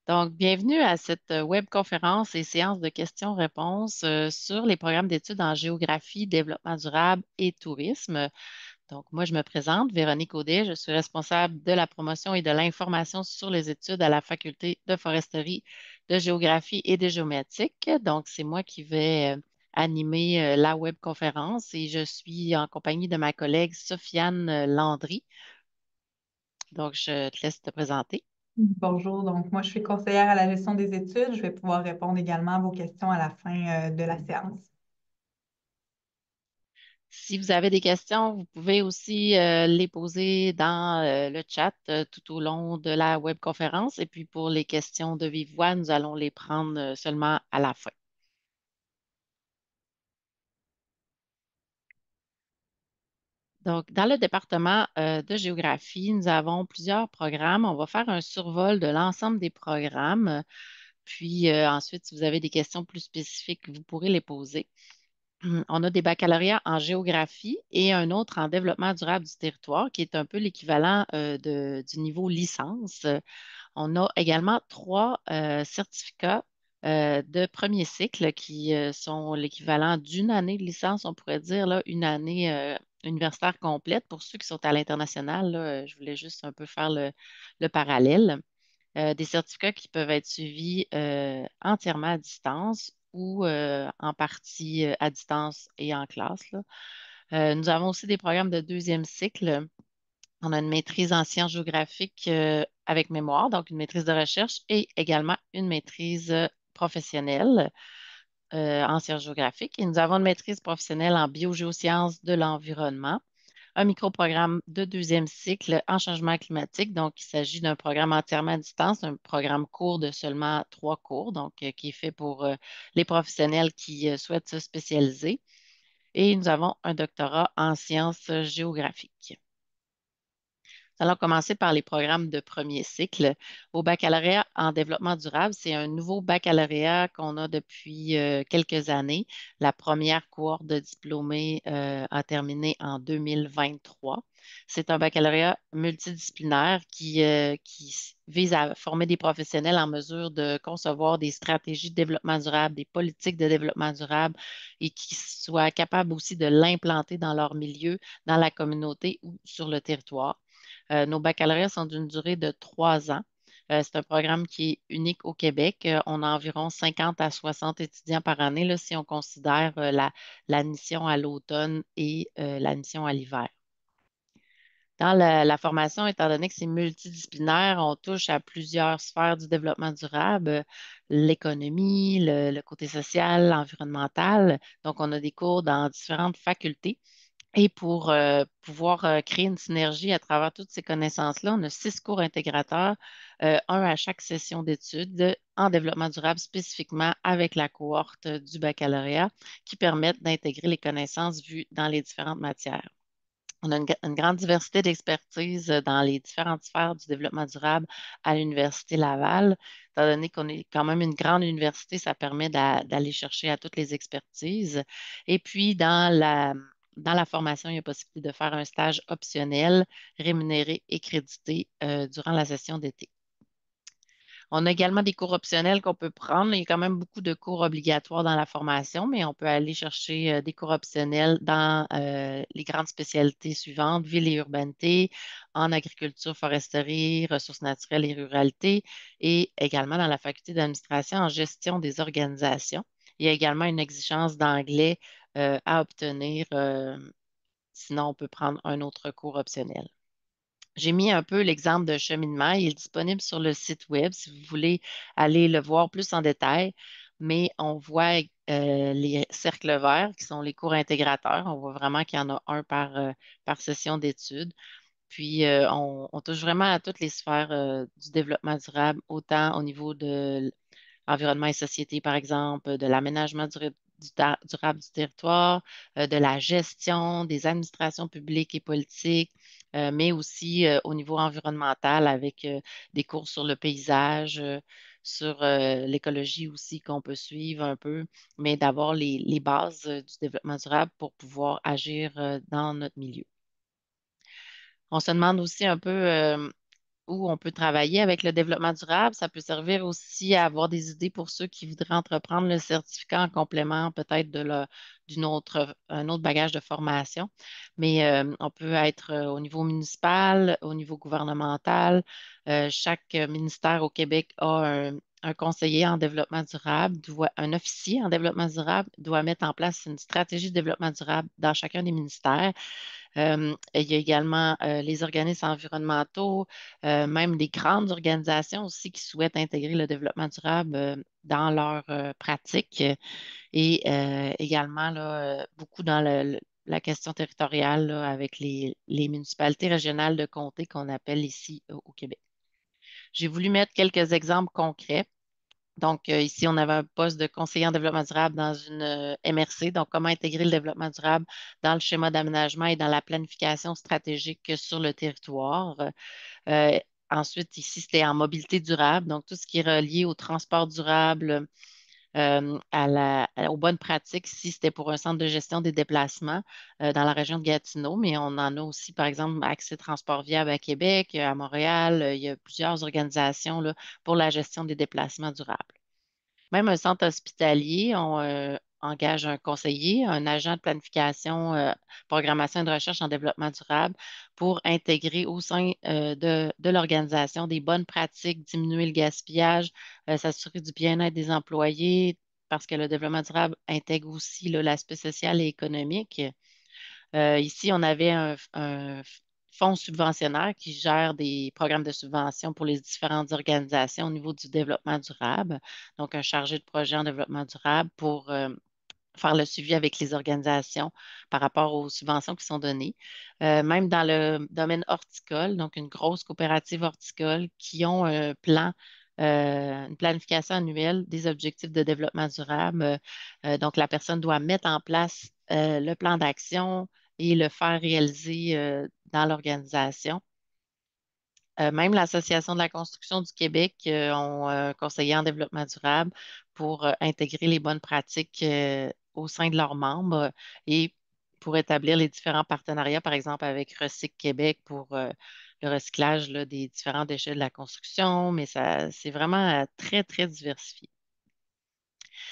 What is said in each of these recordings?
Donc, bienvenue à cette webconférence et séance de questions-réponses sur les programmes d'études en géographie, développement durable et tourisme. Donc, moi, je me présente, Véronique Audet, je suis responsable de la promotion et de l'information sur les études à la Faculté de foresterie, de géographie et de géométrique. Donc, c'est moi qui vais animer la webconférence et je suis en compagnie de ma collègue Sofiane Landry. Donc, je te laisse te présenter. Bonjour, donc moi je suis conseillère à la gestion des études. Je vais pouvoir répondre également à vos questions à la fin de la séance. Si vous avez des questions, vous pouvez aussi les poser dans le chat tout au long de la webconférence. Et puis pour les questions de vive voix, nous allons les prendre seulement à la fin. Donc, dans le département de géographie, nous avons plusieurs programmes. On va faire un survol de l'ensemble des programmes. Puis ensuite, si vous avez des questions plus spécifiques, vous pourrez les poser. On a des baccalauréats en géographie et un autre en développement durable du territoire, qui est un peu l'équivalent du niveau licence. On a également trois certificats de premier cycle qui sont l'équivalent d'une année de licence, on pourrait dire, là, une année universitaire complète. Pour ceux qui sont à l'international, là, je voulais juste un peu faire le parallèle. Des certificats qui peuvent être suivis entièrement à distance ou en partie à distance et en classe, là. Nous avons aussi des programmes de deuxième cycle. On a une maîtrise en sciences géographiques avec mémoire, donc une maîtrise de recherche et également une maîtrise professionnelle en sciences géographiques. Et nous avons une maîtrise professionnelle en biogéosciences de l'environnement, un microprogramme de deuxième cycle en changement climatique. Donc, il s'agit d'un programme entièrement à distance, un programme court de seulement 3 cours, donc qui est fait pour les professionnels qui souhaitent se spécialiser. Et nous avons un doctorat en sciences géographiques. Nous allons commencer par les programmes de premier cycle. Au baccalauréat en développement durable, c'est un nouveau baccalauréat qu'on a depuis quelques années. La première cohorte de diplômés a terminé en 2023. C'est un baccalauréat multidisciplinaire qui vise à former des professionnels en mesure de concevoir des stratégies de développement durable, des politiques de développement durable et qui soient capables aussi de l'implanter dans leur milieu, dans la communauté ou sur le territoire. Nos baccalauréats sont d'une durée de 3 ans. C'est un programme qui est unique au Québec. On a environ 50 à 60 étudiants par année, là, si on considère la mission à l'automne et la mission à l'hiver. Dans la formation, étant donné que c'est multidisciplinaire, on touche à plusieurs sphères du développement durable, l'économie, le côté social, l'environnemental. Donc, on a des cours dans différentes facultés. Et pour pouvoir créer une synergie à travers toutes ces connaissances-là, on a 6 cours intégrateurs, un à chaque session d'études en développement durable spécifiquement avec la cohorte du baccalauréat qui permettent d'intégrer les connaissances vues dans les différentes matières. On a une grande diversité d'expertise dans les différentes sphères du développement durable à l'Université Laval. Étant donné qu'on est quand même une grande université, ça permet d'aller chercher à toutes les expertises. Et puis, dans la formation, il y a possibilité de faire un stage optionnel, rémunéré et crédité durant la session d'été. On a également des cours optionnels qu'on peut prendre. Il y a quand même beaucoup de cours obligatoires dans la formation, mais on peut aller chercher des cours optionnels dans les grandes spécialités suivantes, ville et urbanité, en agriculture, foresterie, ressources naturelles et ruralité, et également dans la faculté d'administration en gestion des organisations. Il y a également une exigence d'anglais à obtenir. Sinon, on peut prendre un autre cours optionnel. J'ai mis un peu l'exemple de cheminement. Il est disponible sur le site web si vous voulez aller le voir plus en détail. Mais on voit les cercles verts qui sont les cours intégrateurs. On voit vraiment qu'il y en a un par session d'études. Puis, on touche vraiment à toutes les sphères du développement durable, autant au niveau de environnement et société, par exemple, de l'aménagement durable du territoire, de la gestion des administrations publiques et politiques, mais aussi au niveau environnemental avec des cours sur le paysage, sur l'écologie aussi qu'on peut suivre un peu, mais d'avoir les bases du développement durable pour pouvoir agir dans notre milieu. On se demande aussi un peu où on peut travailler avec le développement durable. Ça peut servir aussi à avoir des idées pour ceux qui voudraient entreprendre le certificat en complément peut-être un autre bagage de formation. Mais on peut être au niveau municipal, au niveau gouvernemental. Chaque ministère au Québec a un conseiller en développement durable, un officier en développement durable doit mettre en place une stratégie de développement durable dans chacun des ministères. Il y a également les organismes environnementaux, même les grandes organisations aussi qui souhaitent intégrer le développement durable dans leurs pratiques et également là, beaucoup dans la question territoriale là, avec les municipalités régionales de comté qu'on appelle ici au Québec. J'ai voulu mettre quelques exemples concrets. Donc, ici, on avait un poste de conseiller en développement durable dans une MRC. Donc, comment intégrer le développement durable dans le schéma d'aménagement et dans la planification stratégique sur le territoire. Euh, Ensuite, ici, c'était en mobilité durable. Donc, tout ce qui est relié au transport durable, aux bonnes pratiques, si c'était pour un centre de gestion des déplacements dans la région de Gatineau, mais on en a aussi, par exemple, Accès Transport Viable à Québec, à Montréal. Il y a plusieurs organisations là, pour la gestion des déplacements durables. Même un centre hospitalier, on engage un conseiller, un agent de planification, programmation et de recherche en développement durable pour intégrer au sein de l'organisation des bonnes pratiques, diminuer le gaspillage, s'assurer du bien-être des employés, parce que le développement durable intègre aussi là, l'aspect social et économique. Ici, on avait un fonds subventionnaire qui gère des programmes de subvention pour les différentes organisations au niveau du développement durable. Donc, un chargé de projet en développement durable pour faire le suivi avec les organisations par rapport aux subventions qui sont données. Même dans le domaine horticole, donc une grosse coopérative horticole qui ont un plan, une planification annuelle des objectifs de développement durable. Donc, la personne doit mettre en place le plan d'action et le faire réaliser dans l'organisation. Même l'Association de la construction du Québec ont un conseiller en développement durable pour intégrer les bonnes pratiques au sein de leurs membres et pour établir les différents partenariats, par exemple avec Recyc Québec pour le recyclage là, des différents déchets de la construction, mais ça, c'est vraiment très, très diversifié.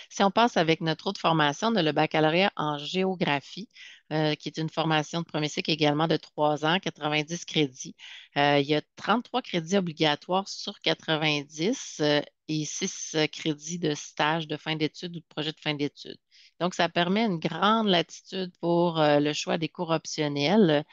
Si on passe avec notre autre formation, on a le baccalauréat en géographie, qui est une formation de premier cycle également de 3 ans, 90 crédits. Il y a 33 crédits obligatoires sur 90 et 6 crédits de stage de fin d'études ou de projet de fin d'études. Donc, ça permet une grande latitude pour le choix des cours optionnels.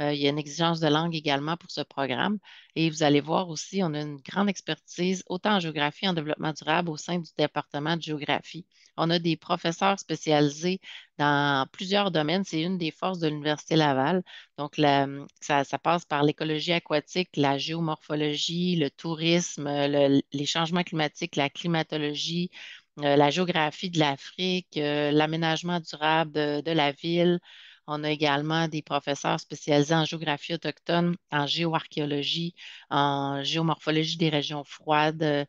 Il y a une exigence de langue également pour ce programme. Et vous allez voir aussi, on a une grande expertise autant en géographie et en développement durable au sein du département de géographie. On a des professeurs spécialisés dans plusieurs domaines. C'est une des forces de l'Université Laval. Donc, ça passe par l'écologie aquatique, la géomorphologie, le tourisme, les changements climatiques, la climatologie, la géographie de l'Afrique, l'aménagement durable de la ville. On a également des professeurs spécialisés en géographie autochtone, en géoarchéologie, en géomorphologie des régions froides,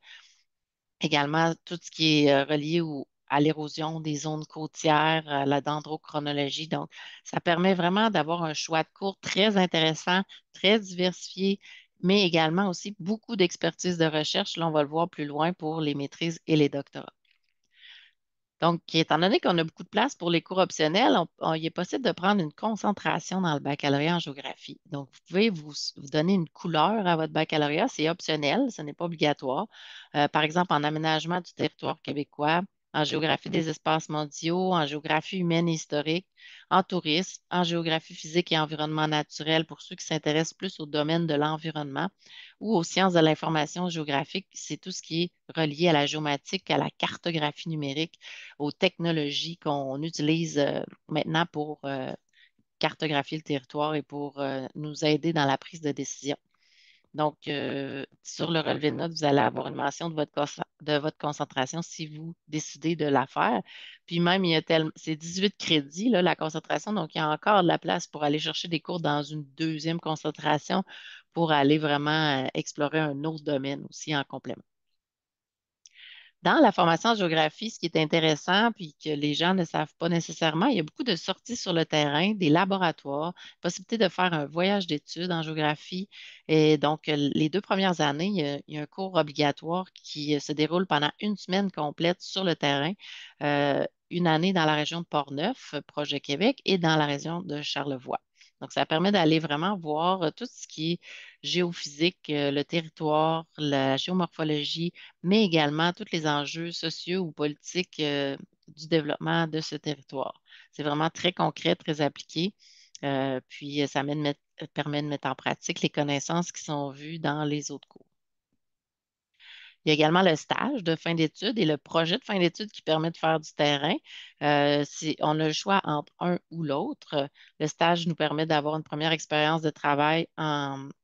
également tout ce qui est relié à l'érosion des zones côtières, à la dendrochronologie. Donc, ça permet vraiment d'avoir un choix de cours très intéressant, très diversifié, mais également aussi beaucoup d'expertise de recherche. Là, on va le voir plus loin pour les maîtrises et les doctorats. Donc, étant donné qu'on a beaucoup de place pour les cours optionnels, il est possible de prendre une concentration dans le baccalauréat en géographie. Donc, vous pouvez vous donner une couleur à votre baccalauréat, c'est optionnel, ce n'est pas obligatoire. Par exemple, en aménagement du territoire québécois, en géographie des espaces mondiaux, en géographie humaine et historique, en tourisme, en géographie physique et environnement naturel pour ceux qui s'intéressent plus au domaine de l'environnement ou aux sciences de l'information géographique, c'est tout ce qui est relié à la géomatique, à la cartographie numérique, aux technologies qu'on utilise maintenant pour cartographier le territoire et pour nous aider dans la prise de décision. Donc, sur le relevé de notes, vous allez avoir une mention de votre concentration si vous décidez de la faire. Puis même, c'est 18 crédits, là, la concentration, donc il y a encore de la place pour aller chercher des cours dans une deuxième concentration pour aller vraiment explorer un autre domaine aussi en complément. Dans la formation en géographie, ce qui est intéressant, puis que les gens ne savent pas nécessairement, il y a beaucoup de sorties sur le terrain, des laboratoires, possibilité de faire un voyage d'études en géographie. Et donc, les 2 premières années, il y a un cours obligatoire qui se déroule pendant une semaine complète sur le terrain. Une année dans la région de Portneuf, projet Québec, et dans la région de Charlevoix. Donc, ça permet d'aller vraiment voir tout ce qui est géophysique, le territoire, la géomorphologie, mais également tous les enjeux sociaux ou politiques du développement de ce territoire. C'est vraiment très concret, très appliqué. Puis ça permet de mettre en pratique les connaissances qui sont vues dans les autres cours. Il y a également le stage de fin d'études et le projet de fin d'études qui permet de faire du terrain. On a le choix entre un ou l'autre. Le stage nous permet d'avoir une première expérience de travail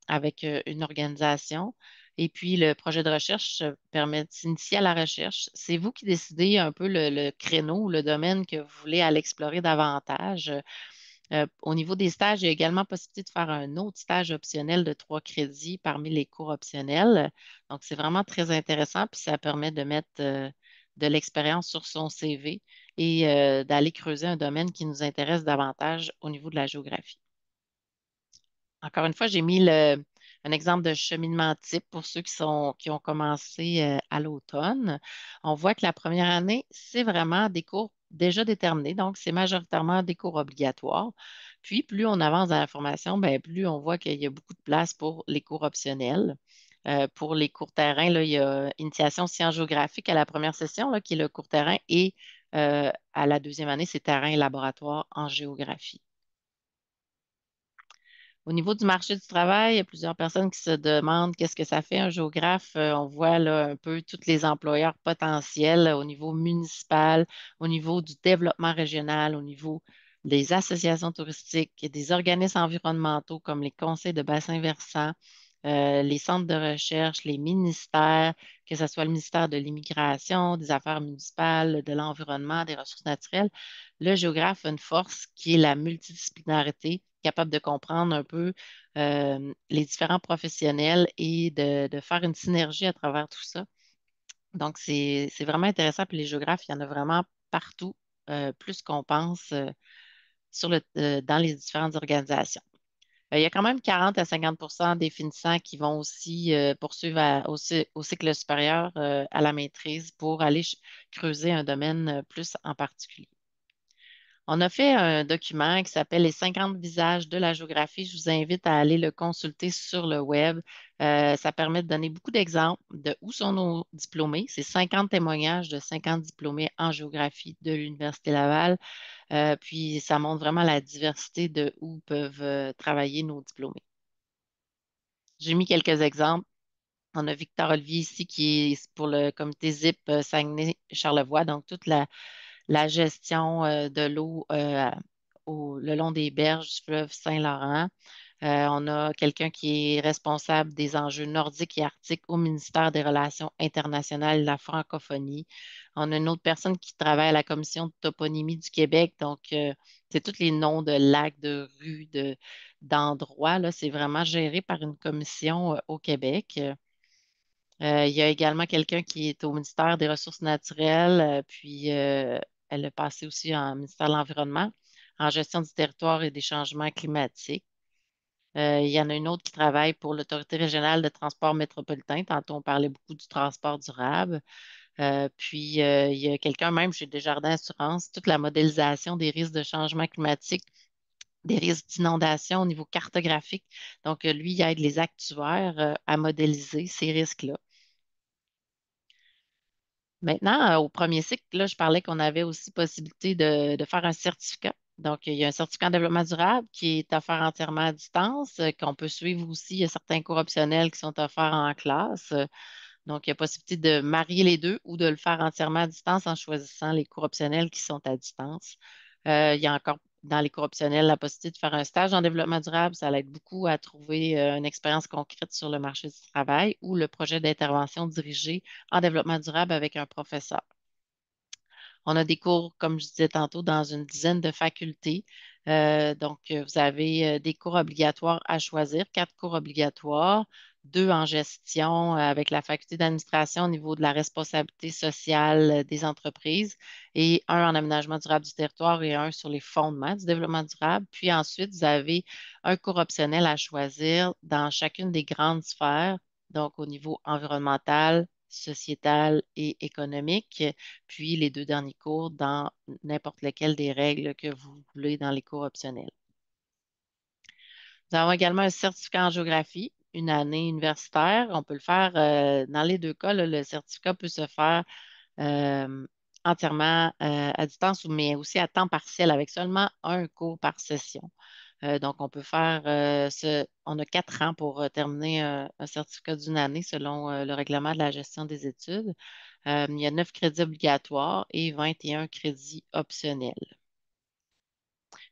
avec une organisation. Et puis, le projet de recherche permet de s'initier à la recherche. C'est vous qui décidez un peu le créneau ou le domaine que vous voulez aller explorer davantage. Au niveau des stages, il y a également possibilité de faire un autre stage optionnel de 3 crédits parmi les cours optionnels. Donc, c'est vraiment très intéressant, puis ça permet de mettre de l'expérience sur son CV et d'aller creuser un domaine qui nous intéresse davantage au niveau de la géographie. Encore une fois, j'ai mis un exemple de cheminement type pour ceux qui ont commencé à l'automne. On voit que la première année, c'est vraiment des cours déjà déterminés, donc c'est majoritairement des cours obligatoires. Puis, plus on avance dans la formation, ben, plus on voit qu'il y a beaucoup de place pour les cours optionnels. Pour les cours terrain, là, il y a initiation sciences géographiques à la première session, là, qui est le cours terrain, et à la deuxième année, c'est terrain et laboratoire en géographie. Au niveau du marché du travail, il y a plusieurs personnes qui se demandent qu'est-ce que ça fait un géographe. On voit là un peu tous les employeurs potentiels au niveau municipal, au niveau du développement régional, au niveau des associations touristiques, et des organismes environnementaux comme les conseils de bassin versant, les centres de recherche, les ministères, que ce soit le ministère de l'Immigration, des Affaires municipales, de l'Environnement, des Ressources naturelles. Le géographe a une force qui est la multidisciplinarité, capable de comprendre un peu les différents professionnels et de faire une synergie à travers tout ça. Donc, c'est vraiment intéressant. Puis les géographes, il y en a vraiment partout, plus qu'on pense dans les différentes organisations. Il y a quand même 40 à 50 des finissants qui vont aussi poursuivre au cycle supérieur à la maîtrise pour aller creuser un domaine plus en particulier. On a fait un document qui s'appelle Les 50 visages de la géographie. Je vous invite à aller le consulter sur le web. Ça permet de donner beaucoup d'exemples de où sont nos diplômés. C'est 50 témoignages de 50 diplômés en géographie de l'Université Laval. Puis ça montre vraiment la diversité de où peuvent travailler nos diplômés. J'ai mis quelques exemples. On a Victor Olivier ici qui est pour le comité ZIP Saguenay-Charlevoix, donc toute la gestion de l'eau le long des berges du fleuve Saint-Laurent. On a quelqu'un qui est responsable des enjeux nordiques et arctiques au ministère des Relations internationales et de la francophonie. On a une autre personne qui travaille à la Commission de toponymie du Québec. Donc, c'est tous les noms de lacs, de rues, d'endroits. Là, c'est vraiment géré par une commission au Québec. Il y a également quelqu'un qui est au ministère des Ressources naturelles, puis elle a passé aussi en ministère de l'Environnement, en gestion du territoire et des changements climatiques. Il y en a une autre qui travaille pour l'Autorité régionale de transport métropolitain. Tantôt, on parlait beaucoup du transport durable. Puis, il y a quelqu'un même chez Desjardins Assurance, toute la modélisation des risques de changement climatique, des risques d'inondation au niveau cartographique. Donc, lui, il aide les actuaires à modéliser ces risques-là. Maintenant, au premier cycle, là, je parlais qu'on avait aussi possibilité de faire un certificat. Donc, il y a un certificat en développement durable qui est offert entièrement à distance, qu'on peut suivre aussi. Il y a certains cours optionnels qui sont offerts en classe. Donc, il y a possibilité de marier les deux ou de le faire entièrement à distance en choisissant les cours optionnels qui sont à distance. Il y a encore dans les cours optionnels la possibilité de faire un stage en développement durable. Ça l'aide beaucoup à trouver une expérience concrète sur le marché du travail ou le projet d'intervention dirigé en développement durable avec un professeur. On a des cours, comme je disais tantôt, dans une dizaine de facultés. Vous avez des cours obligatoires à choisir, 4 cours obligatoires, 2 en gestion avec la faculté d'administration au niveau de la responsabilité sociale des entreprises et un en aménagement durable du territoire et un sur les fondements du développement durable. Puis ensuite, vous avez un cours optionnel à choisir dans chacune des grandes sphères, donc au niveau environnemental, sociétal et économique, puis les 2 derniers cours dans n'importe lequel des règles que vous voulez dans les cours optionnels. Nous avons également un certificat en géographie, une année universitaire. On peut le faire dans les 2 cas. Là, le certificat peut se faire euh, entièrement à distance, mais aussi à temps partiel avec seulement un cours par session. On peut faire on a 4 ans pour terminer un certificat d'une année selon le règlement de la gestion des études. Il y a 9 crédits obligatoires et 21 crédits optionnels.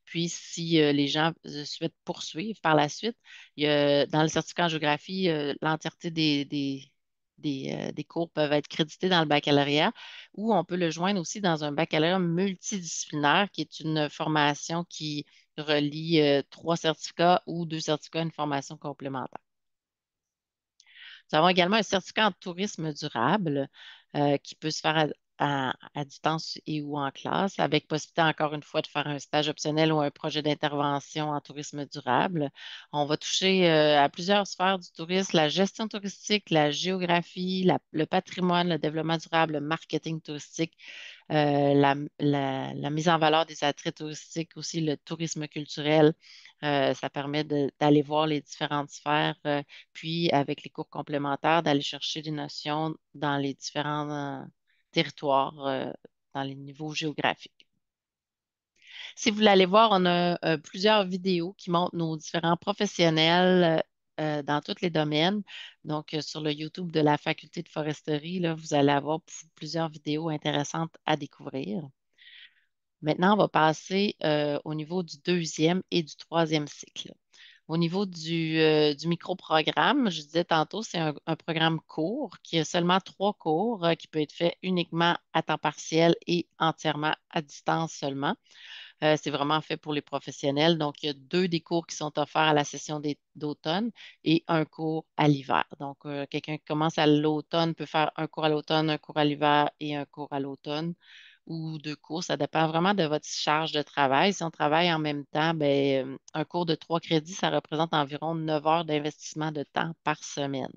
Puis, si les gens souhaitent poursuivre par la suite, dans le certificat en géographie, l'entièreté des cours peuvent être crédités dans le baccalauréat ou on peut le joindre aussi dans un baccalauréat multidisciplinaire qui est une formation qui relie 3 certificats ou 2 certificats à une formation complémentaire. Nous avons également un certificat en tourisme durable qui peut se faire à distance et ou en classe, avec possibilité encore une fois de faire un stage optionnel ou un projet d'intervention en tourisme durable. On va toucher à plusieurs sphères du tourisme, la gestion touristique, la géographie, le patrimoine, le développement durable, le marketing touristique, la mise en valeur des attraits touristiques, aussi le tourisme culturel. Ça permet d'aller voir les différentes sphères, puis avec les cours complémentaires, d'aller chercher des notions dans les différents territoires, dans les niveaux géographiques. Si vous voulez aller voir, on a plusieurs vidéos qui montrent nos différents professionnels dans tous les domaines. Sur le YouTube de la faculté de foresterie, là, vous allez avoir plusieurs vidéos intéressantes à découvrir. Maintenant, on va passer au niveau du 2e et du 3e cycle. Au niveau du micro-programme, je disais tantôt, c'est un programme court qui a seulement 3 cours qui peut être fait uniquement à temps partiel et entièrement à distance seulement. C'est vraiment fait pour les professionnels. Donc, il y a 2 des cours qui sont offerts à la session d'automne et un cours à l'hiver. Quelqu'un qui commence à l'automne peut faire un cours à l'automne, un cours à l'hiver et un cours à l'automne ou 2 cours. Ça dépend vraiment de votre charge de travail. Si on travaille en même temps, ben, un cours de 3 crédits, ça représente environ 9 heures d'investissement de temps par semaine.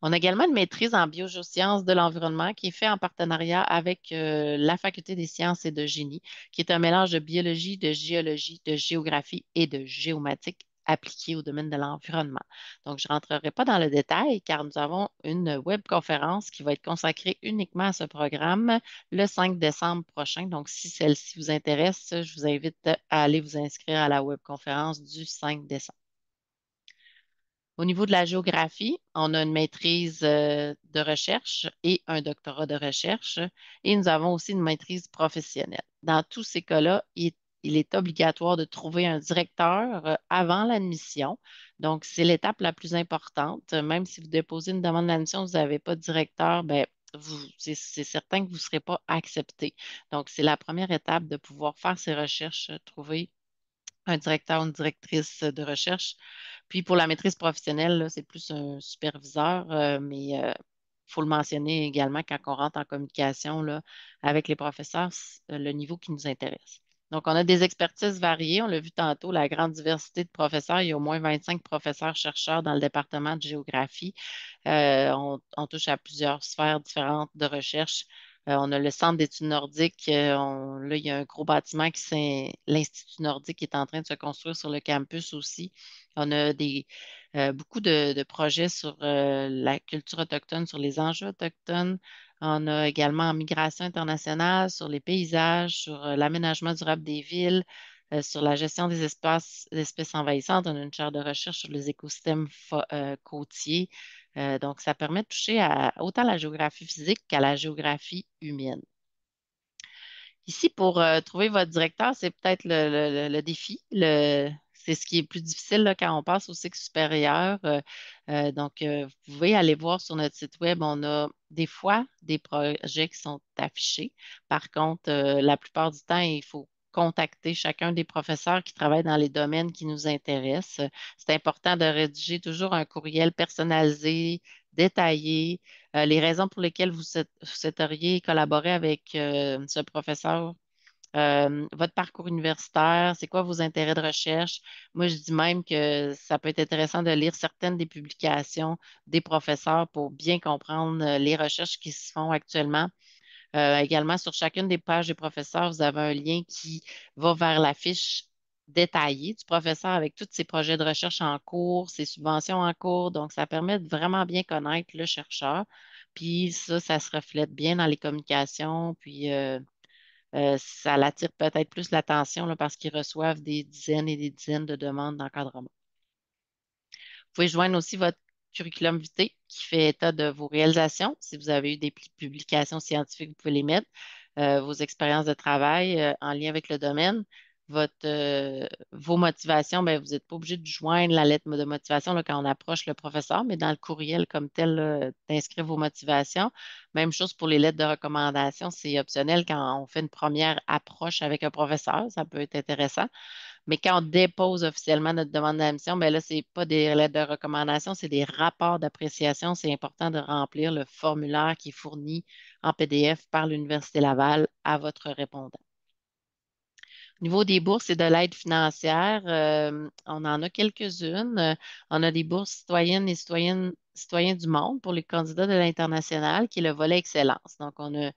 On a également une maîtrise en biogéosciences de l'environnement qui est fait en partenariat avec la Faculté des sciences et de génie, qui est un mélange de biologie, de géologie, de géographie et de géomatique appliquée au domaine de l'environnement. Donc, je ne rentrerai pas dans le détail car nous avons une webconférence qui va être consacrée uniquement à ce programme le 5 décembre prochain. Donc, si celle-ci vous intéresse, je vous invite à aller vous inscrire à la webconférence du 5 décembre. Au niveau de la géographie, on a une maîtrise de recherche et un doctorat de recherche et nous avons aussi une maîtrise professionnelle. Dans tous ces cas-là, il est obligatoire de trouver un directeur avant l'admission. Donc, c'est l'étape la plus importante. Même si vous déposez une demande d'admission, vous n'avez pas de directeur, ben, c'est certain que vous ne serez pas accepté. Donc, c'est la première étape de pouvoir faire ces recherches, trouver un directeur ou une directrice de recherche. Puis pour la maîtrise professionnelle, là, c'est plus un superviseur, mais il faut le mentionner également quand on rentre en communication là, avec les professeurs, c'est le niveau qui nous intéresse. Donc, on a des expertises variées. On l'a vu tantôt, la grande diversité de professeurs. Il y a au moins 25 professeurs-chercheurs dans le département de géographie. On touche à plusieurs sphères différentes de recherche. On a le Centre d'études nordiques. Là, il y a un gros bâtiment qui c'est l'Institut nordique qui est en train de se construire sur le campus aussi. On a beaucoup de projets sur la culture autochtone, sur les enjeux autochtones. On a également en migration internationale, sur les paysages, sur l'aménagement durable des villes, sur la gestion des espaces, des espèces envahissantes. On a une chaire de recherche sur les écosystèmes côtiers. Donc, ça permet de toucher à autant la géographie physique qu'à la géographie humaine. Ici, pour trouver votre directeur, c'est peut-être le défi. C'est ce qui est plus difficile là, quand on passe au cycle supérieur. Vous pouvez aller voir sur notre site web. On a des fois des projets qui sont affichés. Par contre, la plupart du temps, il faut contacter chacun des professeurs qui travaillent dans les domaines qui nous intéressent. C'est important de rédiger toujours un courriel personnalisé, détaillé, les raisons pour lesquelles vous souhaiteriez collaborer avec ce professeur, votre parcours universitaire, c'est quoi vos intérêts de recherche. Moi, je dis même que ça peut être intéressant de lire certaines des publications des professeurs pour bien comprendre les recherches qui se font actuellement. Également, sur chacune des pages des professeurs, vous avez un lien qui va vers la fiche détaillée du professeur avec tous ses projets de recherche en cours, ses subventions en cours. Donc, ça permet de vraiment bien connaître le chercheur. Puis ça se reflète bien dans les communications. Puis, ça l'attire peut-être plus l'attention là, parce qu'ils reçoivent des dizaines et des dizaines de demandes d'encadrement. Vous pouvez joindre aussi votre curriculum vitae qui fait état de vos réalisations. Si vous avez eu des publications scientifiques, vous pouvez les mettre. Vos expériences de travail en lien avec le domaine. Vos motivations, ben, vous n'êtes pas obligé de joindre la lettre de motivation là, quand on approche le professeur, mais dans le courriel comme tel, là, d'inscrire vos motivations. Même chose pour les lettres de recommandation, c'est optionnel quand on fait une première approche avec un professeur, ça peut être intéressant. Mais quand on dépose officiellement notre demande d'admission, ben là, c'est pas des lettres de recommandation, c'est des rapports d'appréciation. C'est important de remplir le formulaire qui est fourni en PDF par l'Université Laval à votre répondant. Au niveau des bourses et de l'aide financière, on en a quelques-unes. On a des bourses citoyennes et citoyens du monde pour les candidats de l'international, qui est le volet excellence. Donc, on a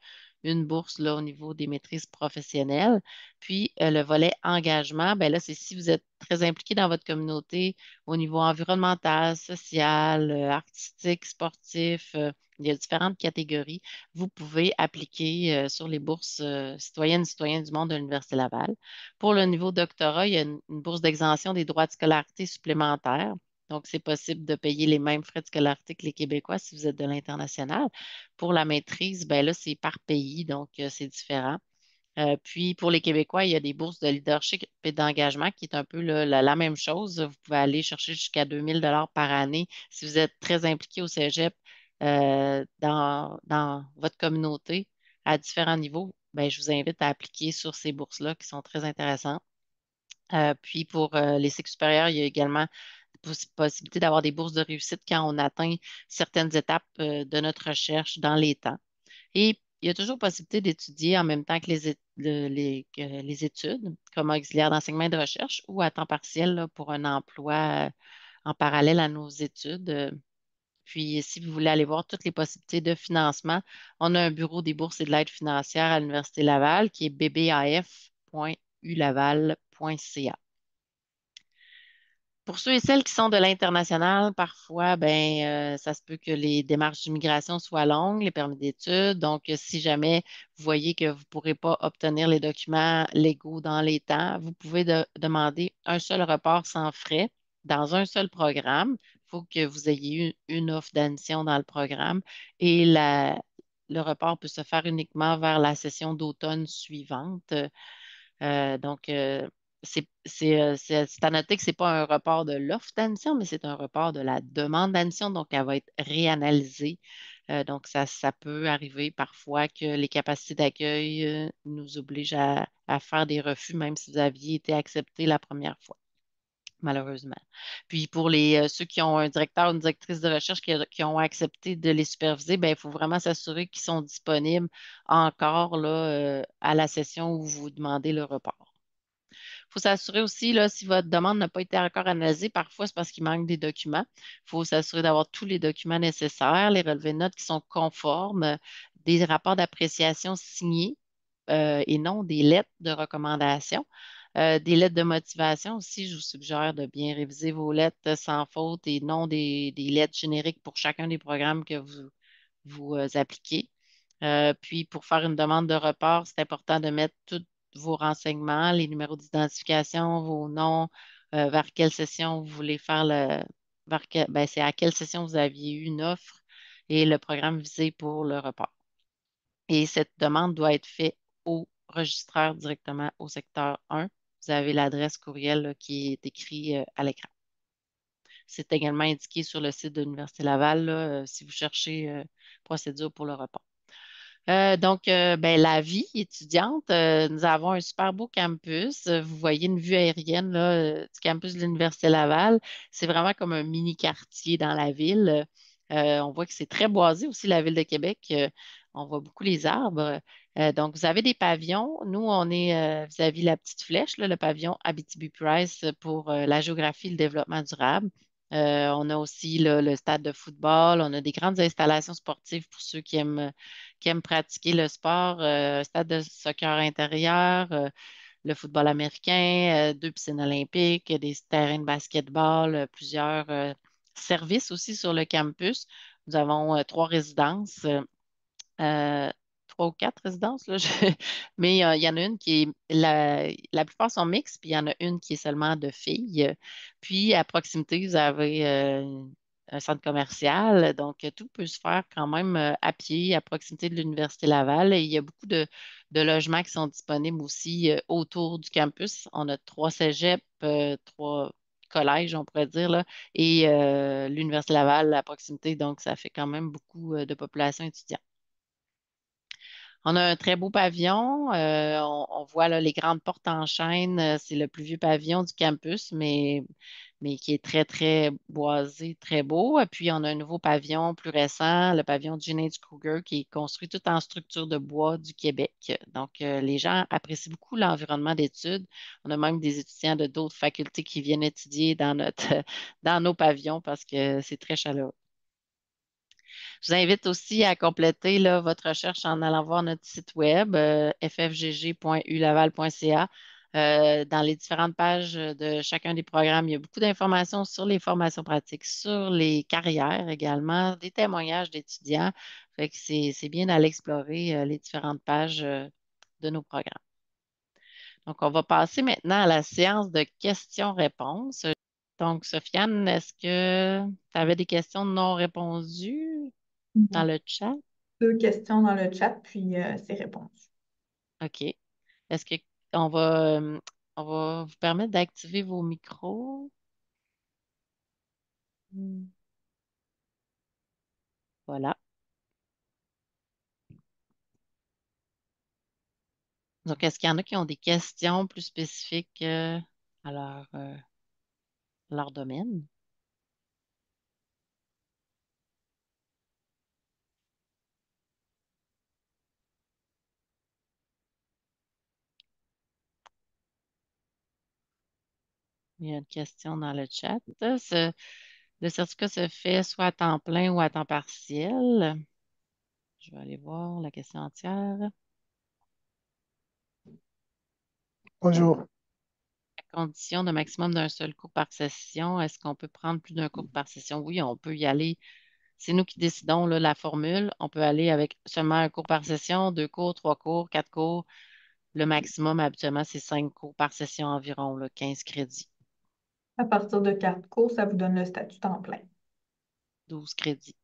une bourse là, au niveau des maîtrises professionnelles. Puis, le volet engagement, ben là, c'est si vous êtes très impliqué dans votre communauté au niveau environnemental, social, artistique, sportif. Il y a différentes catégories. Vous pouvez appliquer sur les bourses citoyennes et citoyens du monde de l'Université Laval. Pour le niveau doctorat, il y a une bourse d'exemption des droits de scolarité supplémentaires. Donc, c'est possible de payer les mêmes frais de scolarité que les Québécois si vous êtes de l'international. Pour la maîtrise, ben là, c'est par pays, donc c'est différent. Puis pour les Québécois, il y a des bourses de leadership et d'engagement qui est un peu la même chose. Vous pouvez aller chercher jusqu'à 2 000 $ par année si vous êtes très impliqué au Cégep dans votre communauté à différents niveaux. Ben, je vous invite à appliquer sur ces bourses-là qui sont très intéressantes. Puis pour les cycles supérieurs, il y a également possibilité d'avoir des bourses de réussite quand on atteint certaines étapes de notre recherche dans les temps. Et il y a toujours possibilité d'étudier en même temps que que les études, comme auxiliaire d'enseignement et de recherche ou à temps partiel là, pour un emploi en parallèle à nos études. Puis, si vous voulez aller voir toutes les possibilités de financement, on a un bureau des bourses et de l'aide financière à l'Université Laval qui est bbaf.ulaval.ca. Pour ceux et celles qui sont de l'international, parfois, ben, ça se peut que les démarches d'immigration soient longues, les permis d'études. Donc, si jamais vous voyez que vous ne pourrez pas obtenir les documents légaux dans les temps, vous pouvez demander un seul report sans frais dans un seul programme. Il faut que vous ayez eu une offre d'admission dans le programme et le report peut se faire uniquement vers la session d'automne suivante. Donc, c'est à noter que ce n'est pas un report de l'offre d'admission, mais c'est un report de la demande d'admission. Donc, elle va être réanalysée. Donc, ça peut arriver parfois que les capacités d'accueil nous obligent à faire des refus, même si vous aviez été accepté la première fois, malheureusement. Puis, pour ceux qui ont un directeur ou une directrice de recherche qui ont accepté de les superviser, ben, il faut vraiment s'assurer qu'ils sont disponibles encore là, à la session où vous demandez le report. Il faut s'assurer aussi, là, si votre demande n'a pas été encore analysée, parfois c'est parce qu'il manque des documents. Il faut s'assurer d'avoir tous les documents nécessaires, les relevés de notes qui sont conformes, des rapports d'appréciation signés et non des lettres de recommandation. Des lettres de motivation aussi, je vous suggère de bien réviser vos lettres sans faute et non des lettres génériques pour chacun des programmes que vous appliquez. Puis, pour faire une demande de report, c'est important de mettre tous vos renseignements, les numéros d'identification, vos noms, vers quelle session vous voulez faire ben, c'est à quelle session vous aviez eu une offre et le programme visé pour le report. Et cette demande doit être faite au registraire directement au secteur 1. Vous avez l'adresse courriel là, qui est écrite à l'écran. C'est également indiqué sur le site de l'Université Laval là, si vous cherchez procédure pour le report. Ben, la vie étudiante, nous avons un super beau campus. Vous voyez une vue aérienne là, du campus de l'Université Laval. C'est vraiment comme un mini quartier dans la ville. On voit que c'est très boisé aussi, la ville de Québec. On voit beaucoup les arbres. Donc, vous avez des pavillons. Nous, on est vis-à-vis la petite flèche, là, le pavillon Abitibi-Price pour la géographie et le développement durable. On a aussi là, le stade de football. On a des grandes installations sportives pour ceux qui aiment pratiquer le sport, stade de soccer intérieur, le football américain, deux piscines olympiques, des terrains de basketball, plusieurs services aussi sur le campus. Nous avons trois résidences. Euh, trois ou quatre résidences, là. Mais il y en a une qui est, la plupart sont mixtes, puis il y en a une qui est seulement de filles. Puis à proximité, vous avez un centre commercial, donc tout peut se faire quand même à pied à proximité de l'Université Laval. Et il y a beaucoup de logements qui sont disponibles aussi autour du campus. On a trois cégeps, trois collèges, on pourrait dire, là, et l'Université Laval à proximité, donc ça fait quand même beaucoup de population étudiante. On a un très beau pavillon. On voit là, les grandes portes en chêne. C'est le plus vieux pavillon du campus, mais qui est très, très boisé, très beau. Et puis, on a un nouveau pavillon plus récent, le pavillon de Ginny Kruger, qui est construit tout en structure de bois du Québec. Donc, les gens apprécient beaucoup l'environnement d'études. On a même des étudiants de d'autres facultés qui viennent étudier dans dans nos pavillons parce que c'est très chaleureux. Je vous invite aussi à compléter là, votre recherche en allant voir notre site web ffgg.ulaval.ca. Dans les différentes pages de chacun des programmes, il y a beaucoup d'informations sur les formations pratiques, sur les carrières également, des témoignages d'étudiants. Fait que c'est bien d'aller explorer les différentes pages de nos programmes. Donc, on va passer maintenant à la séance de questions-réponses. Donc, Sofiane, est-ce que tu avais des questions non répondues dans Mhm. le chat? Deux questions dans le chat, puis c'est répondu. OK. Est-ce que on va, euh, on va vous permettre d'activer vos micros? Hmm. Voilà. Donc, est-ce qu'il y en a qui ont des questions plus spécifiques à leur domaine? Il y a une question dans le chat. Le certificat se fait soit à temps plein ou à temps partiel. Je vais aller voir la question entière. Bonjour. À condition de maximum d'un seul cours par session, est-ce qu'on peut prendre plus d'un cours par session? Oui, on peut y aller. C'est nous qui décidons là, la formule. On peut aller avec seulement un cours par session, deux cours, trois cours, quatre cours. Le maximum, habituellement, c'est cinq cours par session environ, là, 15 crédits, À partir de 4 cours, ça vous donne le statut temps plein. 12 crédits.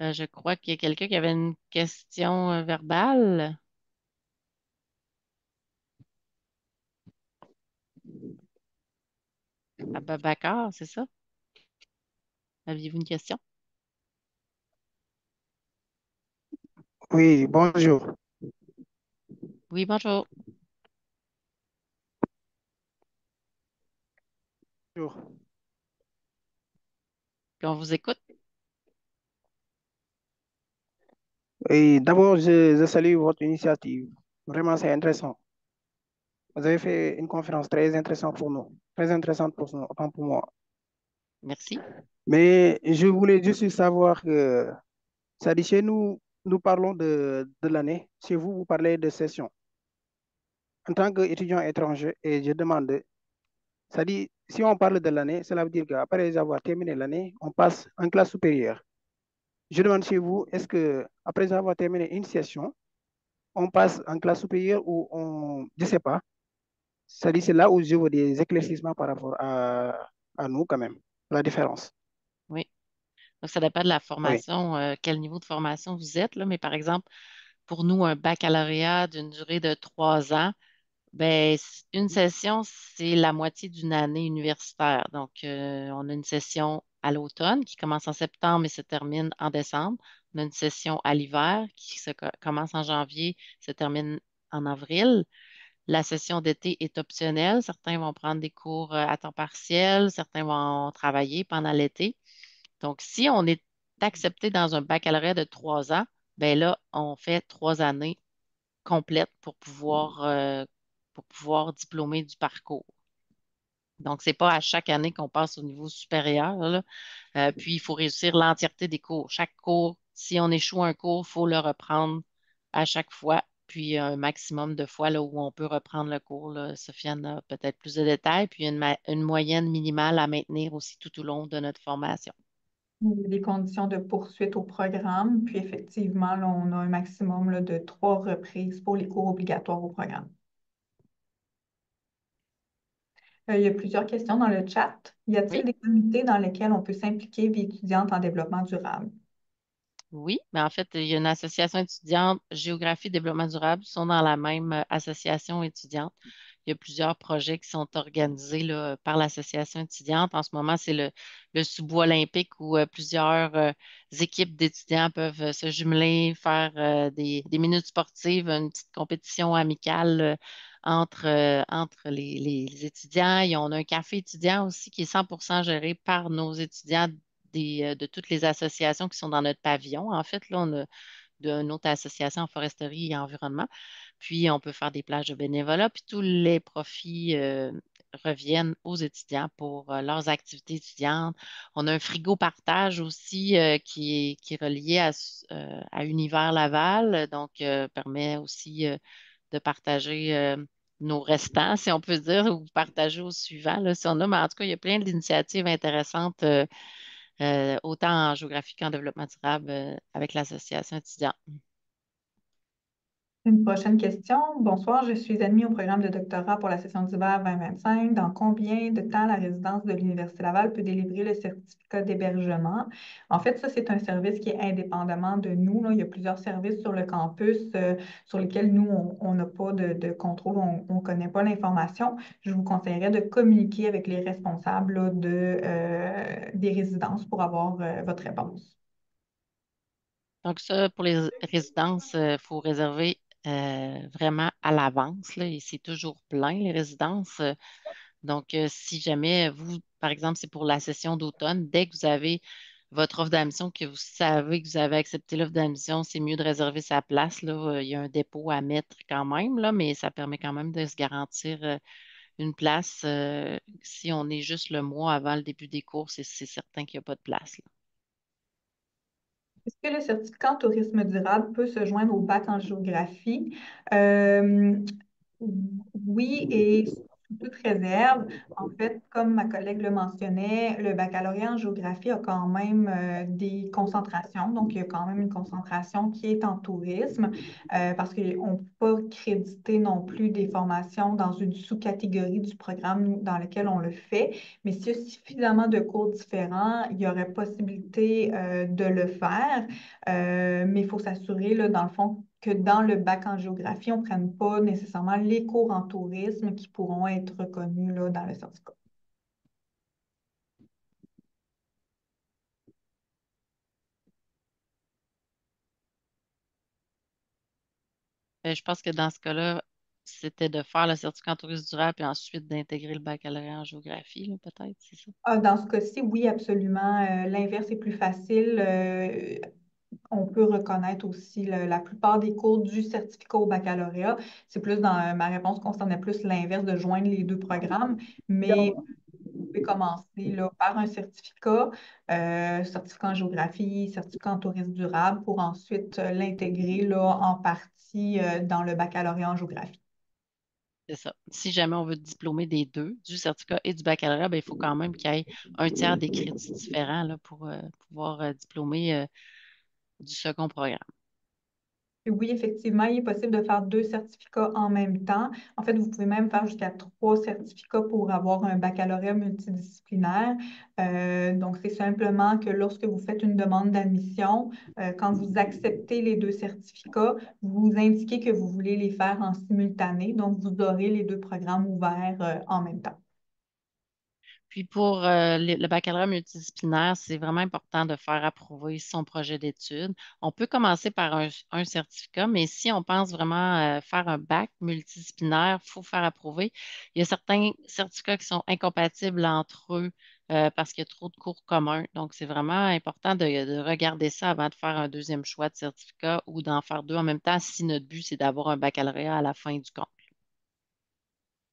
Je crois qu'il y a quelqu'un qui avait une question verbale. Babacar, c'est ça? Aviez-vous une question? Oui, bonjour. Oui, bonjour. Bonjour. Puis on vous écoute. Oui, d'abord, je salue votre initiative. Vraiment, c'est intéressant. Vous avez fait une conférence très intéressante pour nous. Très intéressante pour nous, autant pour moi. Merci. Mais je voulais juste savoir que, ça dit chez nous, nous parlons de l'année. Chez vous, vous parlez de session. En tant qu'étudiant étranger, et je demande, ça dit, si on parle de l'année, cela veut dire qu'après avoir terminé l'année, on passe en classe supérieure. Je demande chez vous, est-ce que après avoir terminé une session, on passe en classe supérieure ou on, je ne sais pas. C'est-à-dire, c'est là où je vois des éclaircissements par rapport à nous quand même, la différence. Oui. Donc, ça dépend de la Oui. formation, quel niveau de formation vous êtes, là. Mais par exemple, pour nous, un baccalauréat d'une durée de 3 ans, ben, une session, c'est la moitié d'une année universitaire. Donc, on a une session à l'automne qui commence en septembre et se termine en décembre. On a une session à l'hiver qui commence en janvier, se termine en avril. La session d'été est optionnelle. Certains vont prendre des cours à temps partiel, certains vont travailler pendant l'été. Donc, si on est accepté dans un baccalauréat de 3 ans, ben là, on fait 3 années complètes pour pouvoir diplômer du parcours. Donc, ce n'est pas à chaque année qu'on passe au niveau supérieur, là. Puis, il faut réussir l'entièreté des cours. Chaque cours, si on échoue un cours, il faut le reprendre à chaque fois, puis un maximum de fois là, où on peut reprendre le cours, là. Sofiane a peut-être plus de détails, puis une moyenne minimale à maintenir aussi tout au long de notre formation. Il y a des conditions de poursuite au programme, puis effectivement, là, on a un maximum là, de 3 reprises pour les cours obligatoires au programme. Il y a plusieurs questions dans le chat. Y a-t-il Oui. des comités dans lesquels on peut s'impliquer vie étudiante en développement durable? Oui, mais en fait, il y a une association étudiante, Géographie Développement durable, sont dans la même association étudiante. Il y a plusieurs projets qui sont organisés là, par l'association étudiante. En ce moment, c'est le sous-bois olympique où plusieurs équipes d'étudiants peuvent se jumeler, faire des minutes sportives, une petite compétition amicale entre les étudiants. On a un café étudiant aussi qui est 100% géré par nos étudiants de toutes les associations qui sont dans notre pavillon. En fait, là, on a une autre association en foresterie et environnement. Puis, on peut faire des plages de bénévolat. Puis, tous les profits reviennent aux étudiants pour leurs activités étudiantes. On a un frigo partage aussi qui est relié à Univers Laval. Donc, permet aussi de partager nos restants, si on peut dire, ou partager au suivant, là, si on a. Mais en tout cas, il y a plein d'initiatives intéressantes autant en géographie qu'en développement durable avec l'association étudiante. Une prochaine question. Bonsoir, je suis admis au programme de doctorat pour la session d'hiver 2025. Dans combien de temps la résidence de l'Université Laval peut délivrer le certificat d'hébergement? En fait, ça, c'est un service qui est indépendamment de nous, là. Il y a plusieurs services sur le campus sur lesquels nous, on n'a pas de contrôle, on ne connaît pas l'information. Je vous conseillerais de communiquer avec les responsables là, des résidences pour avoir votre réponse. Donc, ça, pour les résidences, il faut réserver vraiment à l'avance, là, et c'est toujours plein, les résidences. Donc, si jamais vous, par exemple, c'est pour la session d'automne, dès que vous avez votre offre d'admission, que vous savez que vous avez accepté l'offre d'admission, c'est mieux de réserver sa place, là. Il y a un dépôt à mettre quand même, là, mais ça permet quand même de se garantir une place. Si on est juste le mois avant le début des cours, c'est certain qu'il n'y a pas de place, là. Est-ce que le certificat en tourisme durable peut se joindre au bac en géographie? Euh, oui, et sous toute réserve. En fait, comme ma collègue le mentionnait, le baccalauréat en géographie a quand même des concentrations. Donc, il y a quand même une concentration qui est en tourisme parce qu'on ne peut pas créditer non plus des formations dans une sous-catégorie du programme dans lequel on le fait. Mais s'il y a suffisamment de cours différents, il y aurait possibilité de le faire. Mais il faut s'assurer, là, dans le fond, que dans le bac en géographie, on ne prenne pas nécessairement les cours en tourisme qui pourront être reconnus là, dans le certificat. Je pense que dans ce cas-là, c'était de faire le certificat en tourisme durable puis ensuite d'intégrer le baccalauréat en géographie, là, peut-être, c'est ça? Ah, dans ce cas-ci, oui, absolument. L'inverse est plus facile. On peut reconnaître aussi la plupart des cours du certificat au baccalauréat. C'est plus dans ma réponse concernait plus l'inverse de joindre les deux programmes, mais pouvez commencer là, par un certificat, certificat en géographie, certificat en tourisme durable, pour ensuite l'intégrer là, en partie dans le baccalauréat en géographie. C'est ça. Si jamais on veut diplômer des deux, du certificat et du baccalauréat, ben, il faut quand même qu'il y ait un tiers des crédits différents là, pour pouvoir diplômer du second programme. Et oui, effectivement, il est possible de faire 2 certificats en même temps. En fait, vous pouvez même faire jusqu'à 3 certificats pour avoir un baccalauréat multidisciplinaire. Donc, c'est simplement que lorsque vous faites une demande d'admission, quand vous acceptez les 2 certificats, vous indiquez que vous voulez les faire en simultané. Donc, vous aurez les deux programmes ouverts en même temps. Puis pour le baccalauréat multidisciplinaire, c'est vraiment important de faire approuver son projet d'études. On peut commencer par un certificat, mais si on pense vraiment faire un bac multidisciplinaire, il faut faire approuver. Il y a certains certificats qui sont incompatibles entre eux parce qu'il y a trop de cours communs. Donc, c'est vraiment important de regarder ça avant de faire un deuxième choix de certificat ou d'en faire deux en même temps si notre but, c'est d'avoir un baccalauréat à la fin du compte.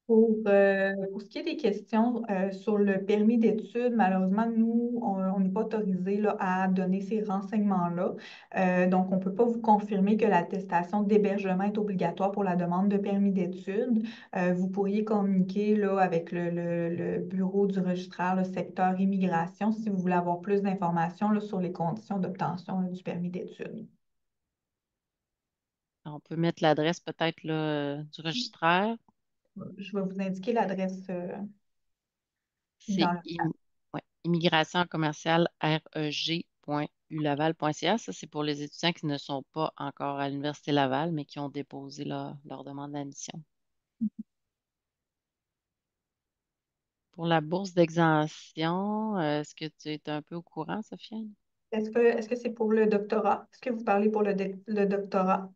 Pour ce qui est des questions sur le permis d'études, malheureusement, nous, on n'est pas autorisé là, à donner ces renseignements-là. Donc, on ne peut pas vous confirmer que l'attestation d'hébergement est obligatoire pour la demande de permis d'études. Vous pourriez communiquer là, avec le bureau du registraire, le secteur immigration, si vous voulez avoir plus d'informations là, sur les conditions d'obtention là, du permis d'études. On peut mettre l'adresse peut-être là, du registraire. Je vais vous indiquer l'adresse C'est dans le ouais, immigration commerciale reg.ulaval.ca. Ça, c'est pour les étudiants qui ne sont pas encore à l'Université Laval, mais qui ont déposé leur demande d'admission. Pour la bourse d'exemption, est-ce que tu es un peu au courant, Sofiane? Est-ce que c'est pour le doctorat? Est-ce que vous parlez pour le doctorat?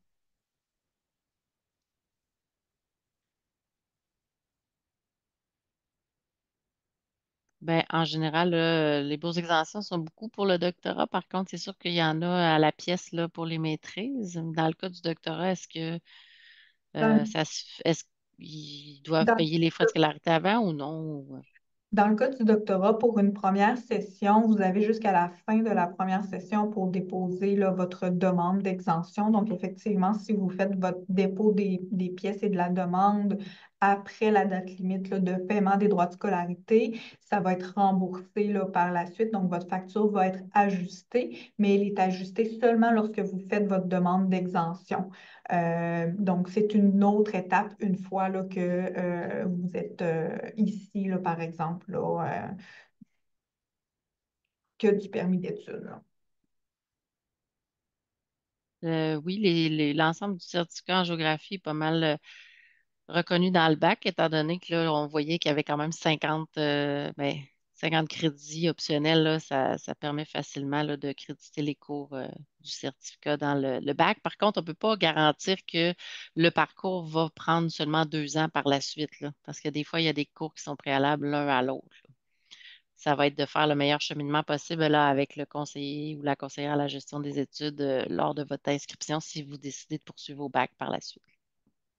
Ben, en général, là, les bourses d'exemption sont beaucoup pour le doctorat. Par contre, c'est sûr qu'il y en a à la pièce là, pour les maîtrises. Dans le cas du doctorat, est-ce que Dans, est-ce qu'ils doivent dans- payer les frais de scolarité avant ou non? Dans le cas du doctorat, pour une première session, vous avez jusqu'à la fin de la première session pour déposer là, votre demande d'exemption. Donc, effectivement, si vous faites votre dépôt des pièces et de la demande après la date limite là, de paiement des droits de scolarité, ça va être remboursé là, par la suite. Donc, votre facture va être ajustée, mais elle est ajustée seulement lorsque vous faites votre demande d'exemption. Donc, c'est une autre étape une fois là, que vous êtes ici, là, par exemple, là, que du permis d'études, là. Oui, l'ensemble du certificat en géographie est pas mal reconnu dans le bac, étant donné que là, on voyait qu'il y avait quand même 50 crédits optionnels. Là, ça permet facilement là, de créditer les cours du certificat dans le bac. Par contre, on ne peut pas garantir que le parcours va prendre seulement 2 ans par la suite, là, parce que des fois, il y a des cours qui sont préalables l'un à l'autre. Ça va être de faire le meilleur cheminement possible là, avec le conseiller ou la conseillère à la gestion des études lors de votre inscription si vous décidez de poursuivre au bac par la suite.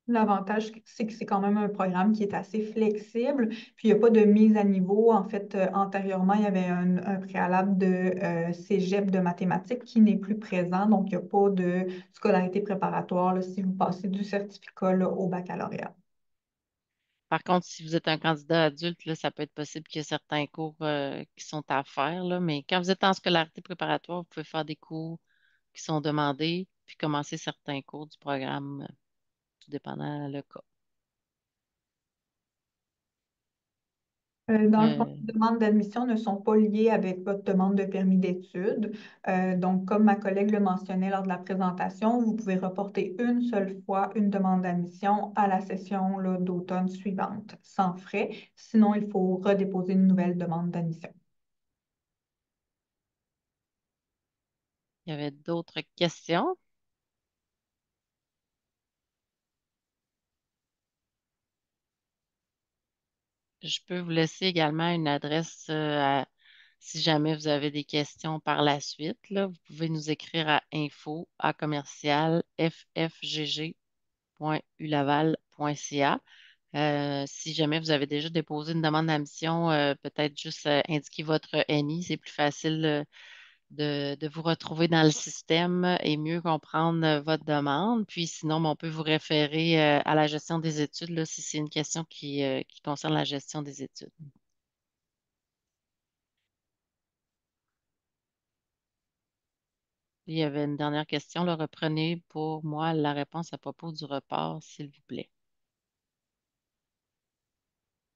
L'avantage, c'est que c'est quand même un programme qui est assez flexible, puis il n'y a pas de mise à niveau. En fait, antérieurement, il y avait un préalable de cégep de mathématiques qui n'est plus présent, donc il n'y a pas de scolarité préparatoire là, si vous passez du certificat là, au baccalauréat. Par contre, si vous êtes un candidat adulte, là, ça peut être possible qu'il y ait certains cours qui sont à faire, là, mais quand vous êtes en scolarité préparatoire, vous pouvez faire des cours qui sont demandés, puis commencer certains cours du programme, tout dépendant le cas. Dans le fond, Euh, les demandes d'admission ne sont pas liées avec votre demande de permis d'études. Donc, comme ma collègue le mentionnait lors de la présentation, vous pouvez reporter une seule fois une demande d'admission à la session là, d'automne suivante, sans frais. Sinon, il faut redéposer une nouvelle demande d'admission. il y avait d'autres questions. Je peux vous laisser également une adresse si jamais vous avez des questions par la suite. Là, vous pouvez nous écrire à info à commercial ffgg.ulaval.ca. Si jamais vous avez déjà déposé une demande d'admission, peut-être juste indiquer votre NI, c'est plus facile de vous retrouver dans le système et mieux comprendre votre demande. Puis sinon, ben, on peut vous référer à la gestion des études là, si c'est une question qui concerne la gestion des études. Il y avait une dernière question. Là. Reprenez pour moi la réponse à propos du report, s'il vous plaît.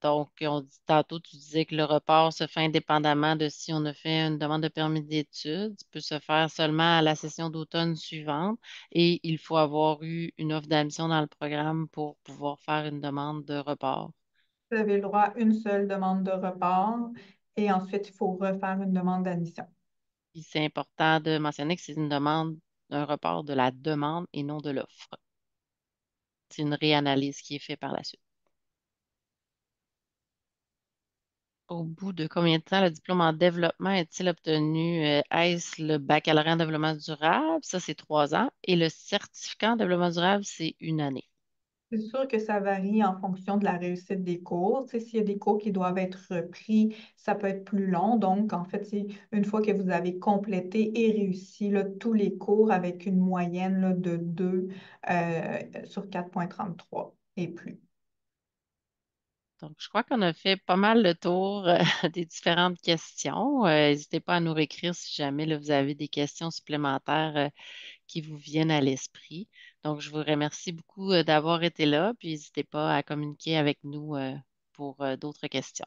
Donc, on dit tantôt, tu disais que le report se fait indépendamment de si on a fait une demande de permis d'études. Ça peut se faire seulement à la session d'automne suivante et il faut avoir eu une offre d'admission dans le programme pour pouvoir faire une demande de report. Vous avez le droit à une seule demande de report et ensuite, il faut refaire une demande d'admission. Puis c'est important de mentionner que c'est une demande, un report de la demande et non de l'offre. C'est une réanalyse qui est faite par la suite. Au bout de combien de temps le diplôme en développement est-il obtenu? Est-ce le baccalauréat en développement durable? Ça, c'est 3 ans. Et le certificat en développement durable, c'est 1 année. C'est sûr que ça varie en fonction de la réussite des cours. Tu sais, s'il y a des cours qui doivent être repris, ça peut être plus long. Donc, en fait, c'est une fois que vous avez complété et réussi là, tous les cours avec une moyenne là, de 2 sur 4,33 et plus. Donc, je crois qu'on a fait pas mal le tour des différentes questions. N'hésitez pas à nous réécrire si jamais là, vous avez des questions supplémentaires qui vous viennent à l'esprit. Donc, je vous remercie beaucoup d'avoir été là, puis n'hésitez pas à communiquer avec nous pour d'autres questions.